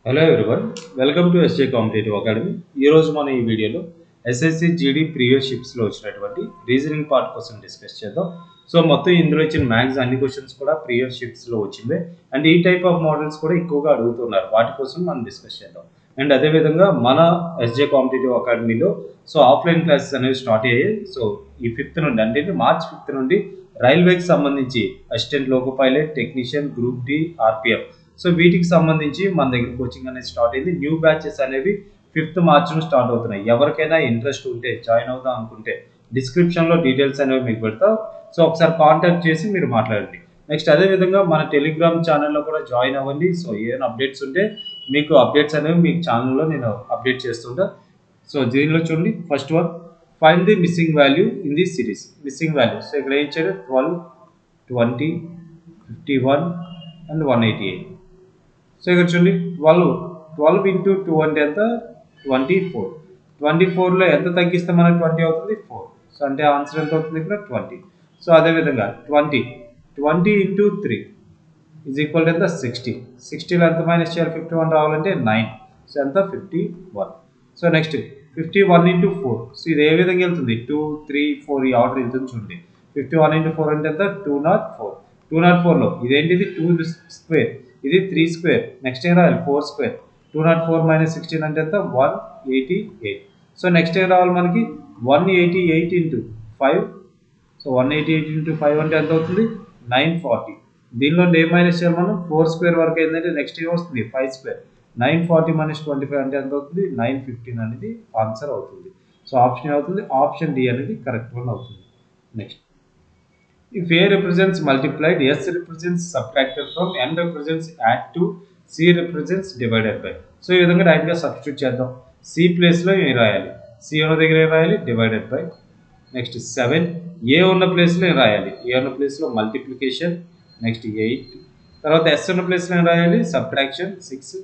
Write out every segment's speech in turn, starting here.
Hello everyone, welcome to SJ competitive academy. ఈరోజు మనం ఈ వీడియోలో ఎస్ఎస్సి జీడీ ప్రీవియస్ షిప్స్లో వచ్చినటువంటి రీజనింగ్ పార్ట్ కోసం డిస్కస్ చేద్దాం. సో మొత్తం ఇందులో ఇచ్చిన మ్యాథ్స్ అన్ని క్వశ్చన్స్ కూడా ప్రీవియస్ షిప్స్లో వచ్చింది అండ్ ఈ టైప్ ఆఫ్ మోడల్స్ కూడా ఎక్కువగా అడుగుతున్నారు. వాటి కోసం మనం డిస్కస్ చేద్దాం. అండ్ అదేవిధంగా మన ఎస్జే కాంపిటేటివ్ అకాడమీలో సో ఆఫ్లైన్ క్లాసెస్ అనేవి స్టార్ట్ అయ్యాయి. సో ఈ 5th నుండి అంటే మార్చ్ 5th నుండి రైల్వేకి సంబంధించి assistant loco pilot, technician, group D, RPF so వీటికి సంబంధించి మన దగ్గర కోచింగ్ అనేది స్టార్ట్ అయింది. న్యూ బ్యాచెస్ అనేవి 5th మార్చ్ నుంచి స్టార్ట్ అవుతున్నాయి. ఎవరికైనా ఇంట్రెస్ట్ ఉంటే జాయిన్ అవుదాం అనుకుంటే డిస్క్రిప్షన్లో డీటెయిల్స్ అనేవి మీకు పెడతా. సో ఒకసారి కాంటాక్ట్ చేసి మీరు మాట్లాడండి. నెక్స్ట్ అదేవిధంగా మన టెలిగ్రామ్ ఛానల్లో కూడా జాయిన్ అవ్వండి. సో ఏదైనా అప్డేట్స్ ఉంటే మీకు అప్డేట్స్ అనేవి మీకు ఛానల్లో నేను అప్డేట్ చేస్తుంటా. సో దీనిలో చూడండి, first one find the missing value in the series. Missing value so ఇక్కడ ఏం ఇచ్చారు 12, 20, 51 అండ్ 188. సో ఇక్కడ చూడండి 12 ఇంటూ 2 అంటే ఎంత 24. 24లో ఎంత తగ్గిస్తే మనకు 20 అవుతుంది 4. సో అంటే ఆన్సర్ ఎంత అవుతుంది ఇక్కడ 20. సో అదేవిధంగా 20 ఇంటూ 3 ఈజ్ ఈక్వల్ టు ఎంత 60. 60లో ఎంత మైనస్ చేయాలి 51 రావాలంటే 9. సో ఎంత 51. So next 51 into 4. సో ఇది ఏ విధంగా వెళ్తుంది 2, 3, 4 ఈ ఆర్డర్ వెళ్తుంది చూడండి. 51 ఇంటూ 4 అంటే ఎంత 204. 204లో ఇదేంటిది 2 స్క్వేర్, ఇది 3 స్క్వేర్, నెక్స్ట్ ఏం రావాలి 4 స్క్వేర్. 204 మైనస్ 16 అంటే ఎంత 188. సో నెక్స్ట్ ఏం రావాలి మనకి 188 ఇంటూ 5. సో 188 ఇంటూ 5 అంటే ఎంత అవుతుంది 940. దీనిలో ఏ మైనస్ చేయాలి మనం 4 స్క్వేర్ వరకు ఏంటంటే నెక్స్ట్ ఏం వస్తుంది 5 స్క్వేర్. 940 మైనస్ 25 అంటే ఎంత అవుతుంది 915 అనేది ఆన్సర్ అవుతుంది. సో ఆప్షన్ అవుతుంది ఆప్షన్ డి అనేది కరెక్ట్ వన్ అవుతుంది. Next if A represents multiplied, S represents subtracted from, N represents add to, C represents divided by. So ఈ విధంగా డైరెక్ట్గా సబ్స్టిట్యూట్ చేద్దాం. C ప్లేస్లో ఏం రాయాలి, C ఉన్న దగ్గర ఏం రాయాలి డివైడెడ్ బై. నెక్స్ట్ 7 ఏ ఉన్న ప్లేస్లో ఏం రాయాలి, ఏ ఉన్న ప్లేస్లో మల్టిప్లికేషన్. నెక్స్ట్ 8 తర్వాత S ఉన్న ప్లేస్లో ఏం రాయాలి సబ్ట్రాక్షన్ 6.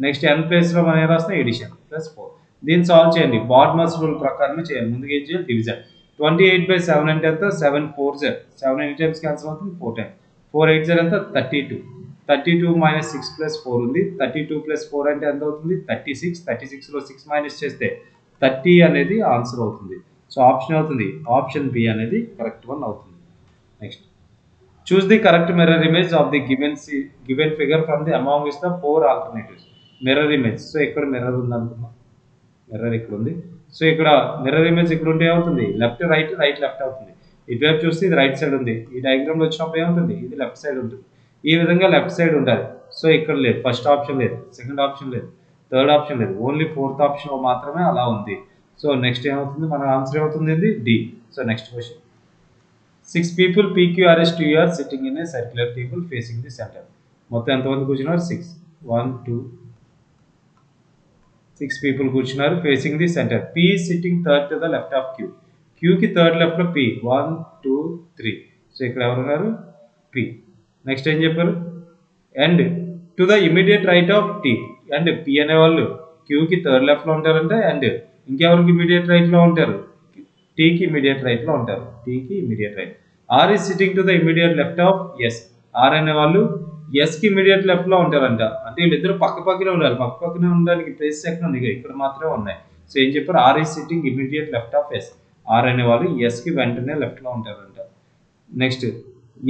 నెక్స్ట్ N ప్లేస్లో మనం ఏం రాస్తాం ఎడిషన్ ప్లస్ 4. దీన్ని సాల్వ్ చేయండి బార్మర్స్ రూల్ ప్రకారమే చేయాలి. ముందుగా ఏం చేయాలి డివిజన్. 28/7 అంటే ఎంత 7 4 0. 7 ఎన్ని టైమ్స్ క్యాన్సిల్ అవుతుంది 4 టైమ్స్. 4 8 0 ఎంత 32. 32 మైనస్ 6 ప్లస్ 4 ఉంది. 32 ప్లస్ 4 అంటే ఎంత అవుతుంది 36. 36లో 6 మైనస్ చేస్తే 30 అనేది ఆన్సర్ అవుతుంది. సో ఆప్షన్ అవుతుంది ఆప్షన్ బి అనేది కరెక్ట్ వన్ అవుతుంది. Next choose the correct mirror image of the given figure from the among is the 4 alternatives. Mirror image so ఇక్కడ మిర్రర్ ఉంది అనుకున్నాం, మిర్రర్ ఇక్కడ ఉంది. సో ఇక్కడ మిర్రర్ ఇమేజ్ ఇక్కడ ఉంటే ఏమవుతుంది లెఫ్ట్ రైట్ రైట్ లెఫ్ట్ అవుతుంది. ఇటువైపు చూస్తే ఇది రైట్ సైడ్ ఉంది. ఈ డయాగ్రామ్లో వచ్చినప్పుడు ఏమవుతుంది ఇది లెఫ్ట్ సైడ్ ఉంటుంది. ఈ విధంగా లెఫ్ట్ సైడ్ ఉండాలి. సో ఇక్కడ లేదు, ఫస్ట్ ఆప్షన్ లేదు, సెకండ్ ఆప్షన్ లేదు, థర్డ్ ఆప్షన్ లేదు, ఓన్లీ ఫోర్త్ ఆప్షన్ మాత్రమే అలా ఉంది. సో నెక్స్ట్ ఏమవుతుంది మన ఆన్సర్ ఏమవుతుంది D. So next question 6 people PQRS2 are sitting in a circular table facing the center. మొత్తం ఎంతమంది కూర్చున్నారు 6. 1 2 6 people కూర్చున్నారు facing the centre. P is sitting third to the left of Q. Q కి third left లో P 1 2 3. So ఇక్కడ ఎవరు ఉన్నారు P. Next ఏం చెప్పారు and to the immediate right of T. And P అనే వాళ్ళు Q కి థర్డ్ లెఫ్ట్ లో ఉంటారంటే అండ్ ఇంకెవరికి ఇమీడియట్ రైట్ లో ఉంటారు T కి ఇమీడియట్ రైట్ లో ఉంటారు. T కి immediate right. R is sitting to the immediate left of S. R అనే వాళ్ళు ఎస్ కి ఇమీడియట్ లెఫ్ట్ లో ఉంటారంట. అంటే వీళ్ళిద్దరు పక్క పక్కనే ఉండాలి. పక్క పక్కనే ఉండడానికి ప్లేసెస్ ఎక్కడ ఉంది ఇక్కడ మాత్రమే ఉన్నాయి. సో ఏం చెప్పారు R is sitting immediate left of S. R అనే వాళ్ళు ఎస్ కి వెంటనే లెఫ్ట్ లో ఉంటారంట. నెక్స్ట్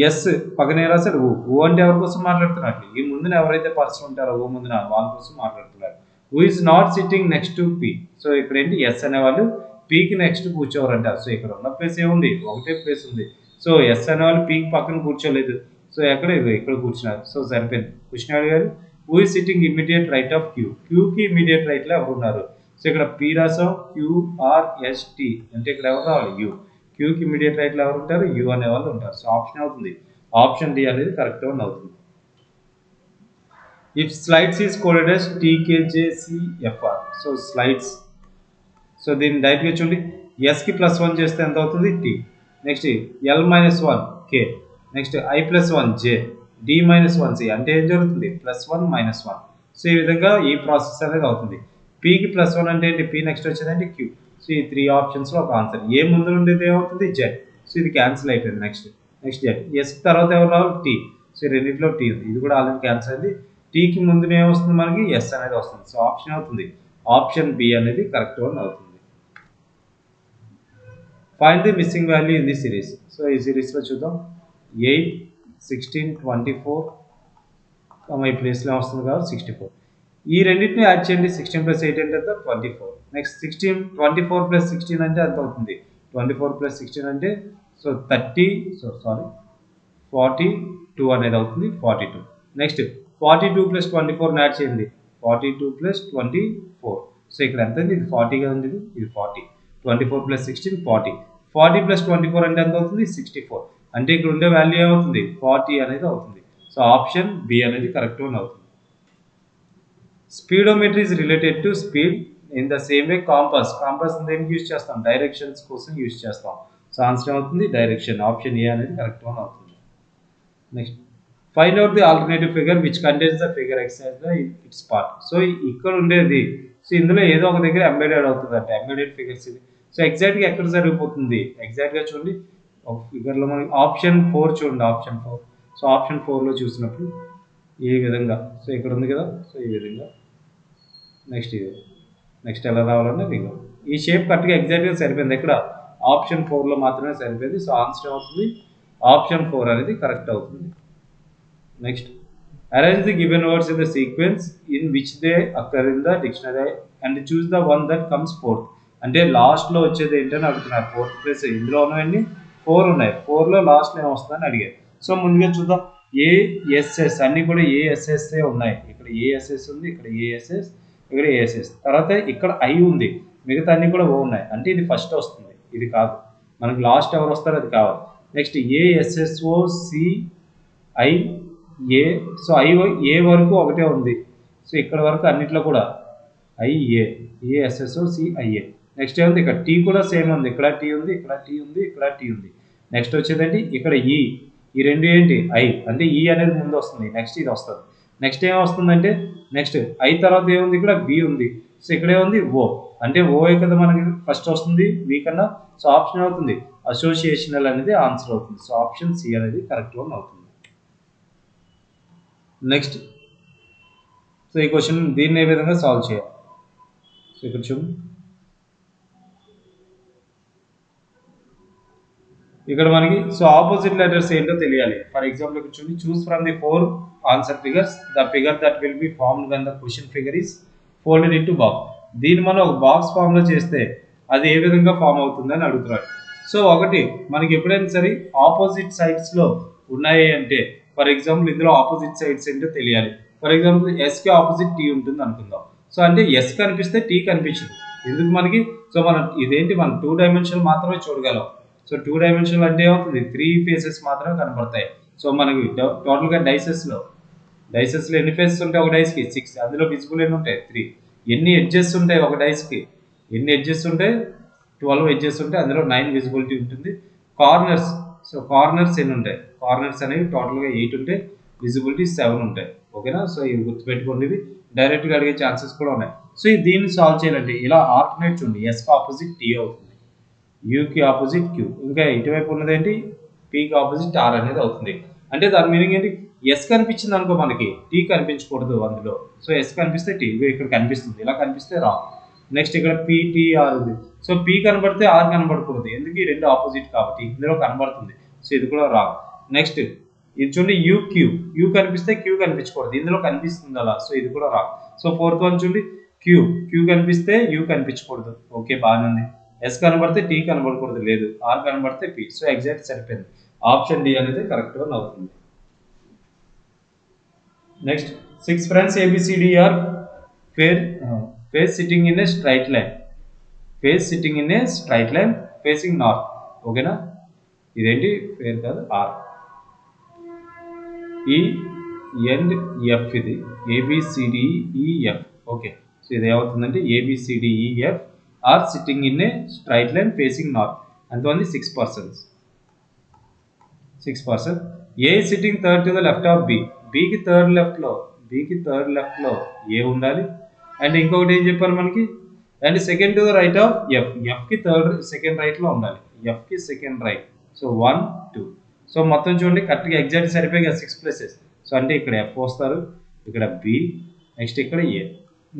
ఎస్ పక్కనే రాశాడు ఓ అంటే ఎవరి కోసం మాట్లాడుతున్నట్లు ఈ ముందున ఎవరైతే పర్సన్ ఉంటారో ఓ ముందున వాళ్ళ కోసం మాట్లాడుతున్నారు. Who is not sitting next to P. So ఇక్కడ ఏంటి ఎస్ అనే వాళ్ళు పీకి నెక్స్ట్ కూర్చోవారంట. సో ఇక్కడ ఉన్న ప్లేస్ ఏముంది ఒకటే ప్లేస్ ఉంది. సో ఎస్ అనే వాళ్ళు పీకి పక్కన కూర్చోలేదు. సో ఎక్కడ ఇక్కడ కూర్చున్నారు. సో సరిపోయింది. క్వశ్చన్ అడిగారు who is sitting immediate right of Q. క్యూకి ఇమీడియట్ రైట్ లో ఎవరు ఉన్నారు. సో ఇక్కడ పీ రాసాం QRST అంటే ఇక్కడ ఎవరు రావాలి యూ. క్యూకి ఇమీడియట్ రైట్ లో ఎవరు ఉంటారు యూ అనే వాళ్ళు ఉంటారు. సో ఆప్షన్ అవుతుంది ఆప్షన్ డి అనేది కరెక్ట్ వన్ అవుతుంది. If slides is coded as TKJCFR. So slides so దీన్ని డైరెక్ట్గా చూడండి ఎస్కి +1 చేస్తే ఎంత అవుతుంది T. Next L-1 K. Next I+1 J. D-1 C. అంటే ఏం జరుగుతుంది +1 -1. సో ఈ విధంగా ఈ ప్రాసెస్ అనేది అవుతుంది. పీకి +1 అంటే ఏంటి పీ నెక్స్ట్ వచ్చేదంటే క్యూ. సో ఈ 3 ఆప్షన్స్లో ఒక ఆన్సర్. ఏ ముందు ఉండేది ఏమవుతుంది జెడ్. సో ఇది క్యాన్సిల్ అయిపోయింది. Next Z. ఎస్ తర్వాత ఎవరు రావాలి టీ. సో రెండింటిలో టీ ఉంది. ఇది కూడా ఆల్రెడీ క్యాన్సిల్ అయింది. టీకి ముందు ఏమొస్తుంది మనకి ఎస్ అనేది వస్తుంది. సో ఆప్షన్ అవుతుంది ఆప్షన్ బి అనేది కరెక్ట్ వన్ అవుతుంది. Find the missing value in the series. So ఈ సిరీస్లో చూద్దాం 8, 16, 24 ఈ ప్లేస్లో వస్తుంది కాబట్టి 64. ఈ రెండింటిని యాడ్ చేయండి. 16 + 8 అంటే 24. నెక్స్ట్ 24 + 16 అంటే ఎంత అవుతుంది? 24 + 16 అంటే సో 42 అనేది అవుతుంది 42. నెక్స్ట్ 42 + 24 యాడ్ చేయండి. 42 + 24. సో ఇక్కడ ఎంత ఉంది? ఇది 40గా ఉంది, ఇది 40. 24 + 16 40. 40 + 24 అంటే ఎంత అవుతుంది? 64. అంటే ఇక్కడ ఉండే వాల్యూ ఏమవుతుంది? 40 అనేది అవుతుంది. సో ఆప్షన్ బి అనేది కరెక్ట్ వన్ అవుతుంది. Speedometer is related to speed in the same way compass దేనికి యూజ్ చేస్తాం? డైరెక్షన్స్ కోసం యూజ్ చేస్తాం. సో ఆన్సర్ అవుతుంది డైరెక్షన్. ఆప్షన్ ఏ అనేది కరెక్ట్ వన్ అవుతుంది. Next find out the alternative figure which contains the figure X as the it's part. So ఇక్కడ ఉండేది so ఇందులో ఏదో ఒక దగ్గర ఎంబెడెడ్ అవుతుంది అంటే ఎంబెడెడ్ ఫిగర్స్ ఇది. సో ఎగ్జాక్ట్గా ఎక్కడ జరిగిపోతుంది? ఎగ్జాక్ట్గా చూడండి ఒక ఫిగర్లో మనకి ఆప్షన్ 4 చూడండి. ఆప్షన్ 4. సో ఆప్షన్ 4లో చూసినప్పుడు ఈ విధంగా సో ఇక్కడ ఉంది కదా, సో ఈ విధంగా నెక్స్ట్ ఇది నెక్స్ట్ ఎలా రావాలంటే మీకు ఈ షేప్ కరెక్ట్గా ఎగ్జాక్ట్గా సరిపోయింది. ఇక్కడ ఆప్షన్ 4లో మాత్రమే సరిపోయింది. సో ఆన్సర్ అవుతుంది ఆప్షన్ 4 అనేది కరెక్ట్ అవుతుంది. Next arrange the given words in the sequence in which they అక్కర్ in the dictionary and choose the one that comes fourth. అంటే లాస్ట్లో వచ్చేది ఏంటని అడుగుతున్నారు. 4th ప్లేస్ ఇందులో ఉన్నవన్నీ 4 ఉన్నాయి. 4లో లాస్ట్లో ఏమొస్తుందని అడిగారు. సో ముందుగా చూద్దాం. ఏఎస్ఎస్ అన్నీ కూడా ఏఎస్ఎస్ ఉన్నాయి. ఇక్కడ ఏఎస్ఎస్ ఉంది, ఇక్కడ ఏఎస్ఎస్, ఇక్కడ ఏఎస్ఎస్. తర్వాత ఇక్కడ ఐ ఉంది, మిగతా అన్నీ కూడా ఓ ఉన్నాయి. అంటే ఇది ఫస్ట్ వస్తుంది, ఇది కాదు. మనకి లాస్ట్ ఎవరు వస్తారో అది కావాలి. నెక్స్ట్ ఏఎస్ఎస్ఓ సిఐ ఏ. సో ఏ వరకు ఒకటే ఉంది. సో ఇక్కడ వరకు అన్నిట్లో కూడా ఐఏ ఏఎస్ఎస్ఓ సిఐఏ. నెక్స్ట్ ఏముంది? ఇక్కడ టీ కూడా సేమ్ ఉంది. ఇక్కడ టీ ఉంది, ఇక్కడ టీ ఉంది, ఇక్కడ టీ ఉంది. నెక్స్ట్ వచ్చేదండి ఇక్కడ ఈ రెండు ఏంటి? ఐ. అంటే ఈ అనేది ముందు వస్తుంది, నెక్స్ట్ ఇది వస్తుంది. నెక్స్ట్ ఏం వస్తుందంటే నెక్స్ట్ ఐ తర్వాత ఏముంది? ఇక్కడ బి ఉంది. సో ఇక్కడ ఏముంది? ఓ. అంటే ఓ కదా మనకి ఫస్ట్ వస్తుంది బి కన్నా. సో ఆప్షన్ అవుతుంది అసోసియేషనల్ అనేది ఆన్సర్ అవుతుంది. సో ఆప్షన్ సి అనేది కరెక్ట్ వన్ అవుతుంది. నెక్స్ట్ సో ఈ క్వశ్చన్ దీన్ని ఏ విధంగా సాల్వ్ చేయాలి? సో ఇక్కడ చూడండి, ఇక్కడ మనకి సో ఆపోజిట్ లెటర్స్ ఏంటో తెలియాలి. ఫర్ ఎగ్జాంపుల్ ఇక్కడ చూడండి, choose from the 4 answer figures the figure that will be formed when the question figure is folded into box. దీన్ని మనం ఒక బాక్స్ ఫామ్లో చేస్తే అది ఏ విధంగా ఫామ్ అవుతుందని అడుగుతున్నాడు. సో ఒకటి మనకి ఎప్పుడైనా సరే ఆపోజిట్ సైడ్స్లో ఉన్నాయి అంటే ఫర్ ఎగ్జాంపుల్ ఇందులో ఆపోజిట్ సైడ్స్ ఏంటో తెలియాలి. ఫర్ ఎగ్జాంపుల్ ఎస్కి ఆపోజిట్ టీ ఉంటుంది అనుకుందాం. సో అంటే ఎస్ కనిపిస్తే టీ కనిపించదు. ఎందుకు మనకి? సో మనం ఇదేంటి మనం 2 డైమెన్షన్ మాత్రమే చూడగలం. సో 2 డైమెన్షనల్ అంటే ఏమవుతుంది? 3 ఫేసెస్ మాత్రమే కనబడతాయి. సో మనకి టోటల్గా డైసెస్లో ఎన్ని ఫేసెస్ ఉంటాయి? ఒక డైస్కి 6. అందులో విజిబుల్ ఎన్ని ఉంటాయి? 3. ఎన్ని ఎడ్జెస్ ఉంటాయి ఒక డైస్కి? ఎన్ని ఎడ్జెస్ ఉంటాయి? 12 ఎడ్జెస్ ఉంటాయి. అందులో 9 విజిబిలిటీ ఉంటుంది. కార్నర్స్, సో కార్నర్స్ ఎన్ని ఉంటాయి? కార్నర్స్ అనేవి టోటల్గా 8 ఉంటాయి, విజిబిలిటీ 7 ఉంటాయి. ఓకేనా? సో ఇవి గుర్తుపెట్టుకోండి, ఇవి డైరెక్ట్గా అడిగే ఛాన్సెస్ కూడా ఉన్నాయి. సో దీన్ని సాల్వ్ చేయాలంటే ఇలా ఆల్టర్నేట్ చూడండి. ఎస్కి ఆపోజిట్ టీ అవుతుంది, యూకి ఆపోజిట్ క్యూ, ఇంకా ఇటువైపు ఉన్నది ఏంటి? పీకి ఆపోజిట్ ఆర్ అనేది అవుతుంది. అంటే దాని మీనింగ్ ఏంటి? ఎస్ కనిపించింది అనుకో మనకి, టీ కనిపించకూడదు అందులో. సో ఎస్ కనిపిస్తే టీ ఇక్కడ కనిపిస్తుంది, ఇలా కనిపిస్తే రా. నెక్స్ట్ ఇక్కడ పిటిఆర్ ఉంది. సో పీ కనబడితే ఆర్ కనబడకూడదు, ఎందుకు? ఈ రెండు ఆపోజిట్ కాబట్టి. ఇందులో కనబడుతుంది, సో ఇది కూడా రా. నెక్స్ట్ ఇది చూడండి, యూ కనిపిస్తే క్యూ కనిపించకూడదు, ఇందులో కనిపిస్తుంది అలా. సో ఇది కూడా రా. సో 4th వన్ చూడండి, క్యూ కనిపిస్తే యూ కనిపించకూడదు. ఓకే, బాగానే ఉంది. ఎస్ కనబడితే టీ కనబడకూడదు, లేదు. ఆర్ కనబడితే పి. సో ఎగ్జాక్ట్ సరిపోయింది. ఆప్షన్ డి అనేది కరెక్ట్ వన్ అవుతుంది. Next 6 friends ABCD are face sitting in a straight line. Face sitting in a straight line facing north. ఓకేనా? ఇదేంటి? ఫేర్ కాదు, ఆర్. ఈ అండ్ ఎఫ్, ఇది ABCDEF. Okay, so ఇది ఏమవుతుందంటే ABCDEF are sitting in a straight line facing north. ఎంతమంది? 6 persons. A sitting third to the left of B. బీకి third లెఫ్ట్లో A ఉండాలి. అండ్ ఇంకొకటి ఏం చెప్పారు మనకి? And second to the right of ఎఫ్కి సెకండ్ రైట్లో ఉండాలి. ఎఫ్కి సెకండ్ రైట్. సో 1 2. సో మొత్తం చూడండి కరెక్ట్గా ఎగ్జాక్ట్ సరిపోయి 6 places. సో అంటే ఇక్కడ ఎఫ్ వస్తారు, ఇక్కడ బి, నెక్స్ట్ ఇక్కడ ఏ.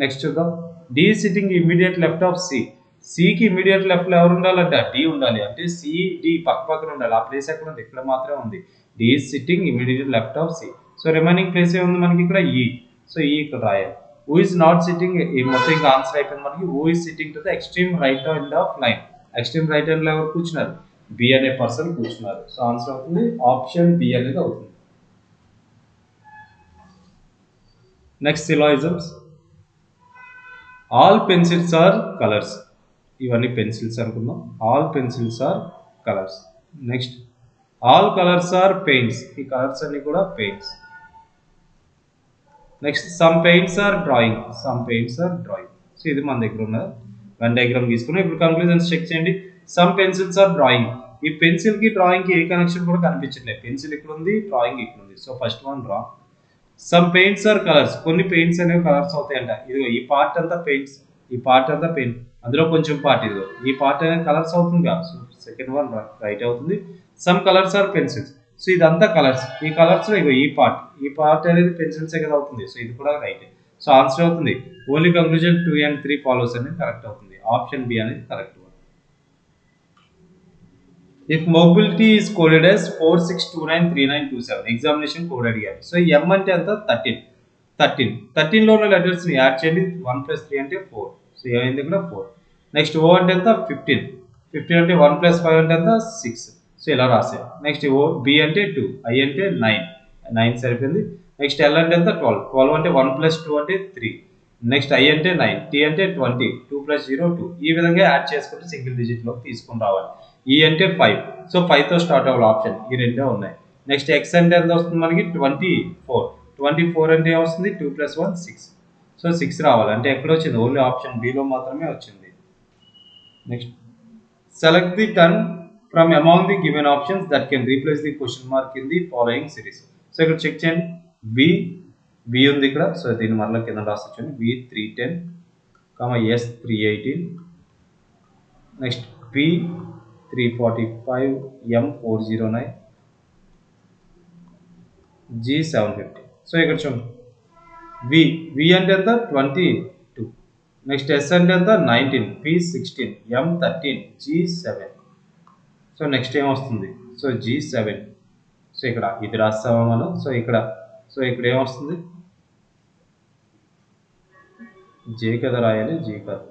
నెక్స్ట్ చూద్దాం, D sitting immediate left of C. సికి ఇమీడియట్ లెఫ్ట్లో ఎవరు ఉండాలంటే డి ఉండాలి, అంటే సి డి పక్క పక్కన ఉండాలి. ఆ ప్లేస్ ఎక్కడ ఉంది, ఇక్కడ మాత్రమే ఉంది. D is sitting immediate left of C. So remaining place ఏముంది మనకి ఇక్కడ ఈ. సో ఈ ఇక్కడ రాయాలి. హూ ఈజ్ నాట్ సిట్టింగ్, మొత్తం ఇంకా ఆన్సర్ అయిపోయింది మనకి. Who is sitting to the extreme right hand of line. Extreme right hand లో ఎవరు కూర్చున్నారు, బి అనే పర్సన్ కూర్చున్నారు. సో ఆన్సర్ అవుతుంది ఆప్షన్ బి అనేది అవుతుంది. Next syllogisms. All pencils are colours. ఇవన్నీ పెన్సిల్స్ అనుకుందాం. All pencils are colours. Next all colours are paints. ఈ కలర్స్ అన్ని కూడా paints. Next some paints are drawing. Some paints are drawing. So ఇది మన దగ్గర ఉన్న వన్ డయాగ్రామ్ తీసుకున్నాం. ఇప్పుడు కన్క్లూజన్స్ చెక్ చేయండి. Some pencils are drawing. ఈ పెన్సిల్ కి డ్రాయింగ్ కి ఏ కనెక్షన్ కూడా కనిపించట్లేదు. పెన్సిల్ ఇక్కడ ఉంది, డ్రాయింగ్ ఇక్కడ ఉంది. So first one draw. Some paints are colours. కొన్ని పెయింట్స్ అనేవి కలర్స్ అవుతాయంట. ఇదిగో ఈ పార్ట్ అంతా పెయింట్స్, ఈ పార్ట్ అంతా పెయింట్, అందులో కొంచెం పార్ట్ ఇదిగో ఈ పార్ట్ అనేది కలర్స్ అవుతుంది కదా. సో సెకండ్ వన్ రైట్ అవుతుంది. Some colours are pencils. So ఇదంతా కలర్స్. ఈ కలర్స్ లో ఇగో ఈ పార్ట్ అనేది పెన్సిల్స్ కదా అవుతుంది. సో ఇది కూడా రైట్. సో ఆన్సర్ అవుతుంది ఓన్లీ కంక్లూజన్ 2 and 3 ఫాలోస్ అనేది కరెక్ట్ అవుతుంది. ఆప్షన్ బి అనేది correct. If mobility is coded as 46293927 examination code అడిగారు. సో ఎం అంటే ఎంత 13 లో ఉన్న లెటర్స్ ని యాడ్ చేయండి. 1 + 3 అంటే 4. సో ఏమైంది ఇక్కడ 4. నెక్స్ట్ ఓ అంటే ఎంత 15 అంటే 1 + 5 అంటే ఎంత 6. సో ఇలా రాసాయి. నెక్స్ట్ ఓ బి అంటే 2, ఐ అంటే 9 సరిపోయింది. నెక్స్ట్ ఎల్ అంటే ఎంత 12 అంటే 1 + 2 అంటే 3. నెక్స్ట్ ఐ అంటే 9, టీ అంటే 20, 2 + 0 2. ఈ విధంగా యాడ్ చేసుకుంటే సింగిల్ డిజిట్ లో తీసుకుని రావాలి. ఈ అంటే 5. సో 5 తో స్టార్ట్ అవ్వాలి ఆప్షన్. ఈ రెండే ఉన్నాయి. నెక్స్ట్ ఎక్స్ అంటే ఎంత వస్తుంది మనకి 24 అంటే ఏమొస్తుంది 2 + 1 6. సో 6 రావాలి. అంటే ఎక్కడ వచ్చింది, ఓన్లీ ఆప్షన్ బి లో మాత్రమే వచ్చింది. Next select the term from among the given options that can replace the question mark in the following series. So ఇక్కడ చెక్ చేయండి. వి ఉంది ఇక్కడ. సో దీన్ని మరలా కింద రాసి వి 310, ఎస్ 318, నెక్స్ట్ పి 345, ఎం 409, జి 750. సో ఇక్కడ చూడండి వి అంటే ఎంత 22, నెక్స్ట్ ఎస్ అంటే ఎంత 19, పి 16, ఎం 13, జి 7. సో నెక్స్ట్ ఏమొస్తుంది, సో జి 7. సో ఇక్కడ ఇది రాస్తామా మనం. సో ఇక్కడ ఏమొస్తుంది, జే కదా రాయాలి, జీ కాదు.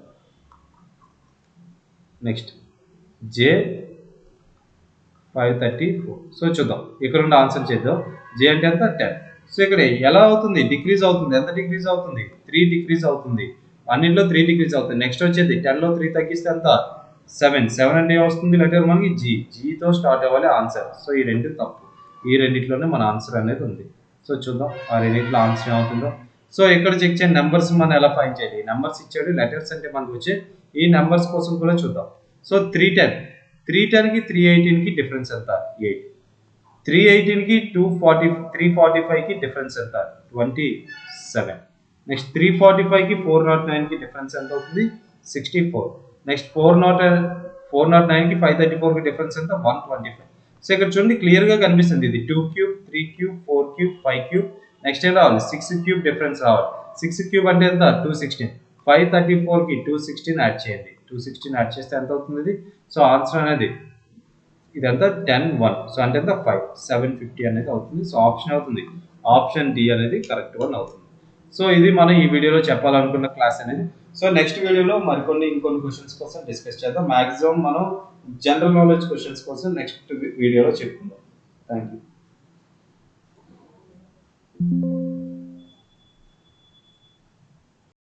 నెక్స్ట్ జే 534. సో చూద్దాం ఇక్కడ ఉన్న ఆన్సర్ చేద్దాం. జే అంటే ఎంత 10. సో ఇక్కడ ఎలా అవుతుంది, డిక్రీజ్ అవుతుంది. ఎంత డిక్రీజ్ అవుతుంది 3 డిక్రీజ్ అవుతుంది. అన్నింటిలో 3 డిక్రీజ్ అవుతుంది. నెక్స్ట్ వచ్చేది 10లో 3 తగ్గిస్తే ఎంత 7 అంటే వస్తుంది లెటర్ మనకి జీతో స్టార్ట్ అవ్వాలి ఆన్సర్. సో ఈ రెండు తప్పు. ఈ రెండిట్లోనే మన ఆన్సర్ అనేది ఉంది. సో చూద్దాం ఆ రెండిట్లో ఆన్సర్ ఏమవుతుందో. సో ఇక్కడ చెక్ చేయండి నెంబర్స్ మనం ఎలా ఫైండ్ చేయాలి. నెంబర్స్ ఇచ్చాడు, లెటర్స్ అంటే మనకు వచ్చే ఈ నెంబర్స్ కోసం కూడా చూద్దాం. సో 310 కి 318 కి డిఫరెన్స్ ఎంత 8. 318 కి 345 కి డిఫరెన్స్ ఎంత 27. నెక్స్ట్ 345 కి 409 కి డిఫరెన్స్ ఎంత అవుతుంది 64. నెక్స్ట్ 409 కి 534 కి డిఫరెన్స్ ఎంత 125. సో ఇక్కడ చూడండి క్లియర్ గా కనిపిస్తుంది. ఇది 2 cube 3 cube 4 cube 5 cube. Next ఏం రావాలి 6 క్యూబ్ డిఫరెన్స్ రావాలి. 6 క్యూబ్ అంటే ఎంత 216. 534 కి 216 యాడ్ చేయండి. 216 యాడ్ చేస్తే ఎంత అవుతుంది ఇది. సో ఆన్సర్ అనేది ఇదంతా 10 1. సో అంటే ఎంత 5 750 అనేది అవుతుంది. సో ఆప్షన్ అవుతుంది ఆప్షన్ డి అనేది కరెక్ట్ వన్ అవుతుంది. సో ఇది మనం ఈ వీడియోలో చెప్పాలనుకున్న క్లాస్ అనేది. సో నెక్స్ట్ వీడియోలో ఇంకొన్ని క్వశ్చన్స్ కోసం డిస్కస్ చేద్దాం. మాక్సిమం మనం జనరల్ నాలెడ్జ్ క్వశ్చన్స్ కోసం నెక్స్ట్ వీడియోలో చెప్పుకుందాం. Thank you.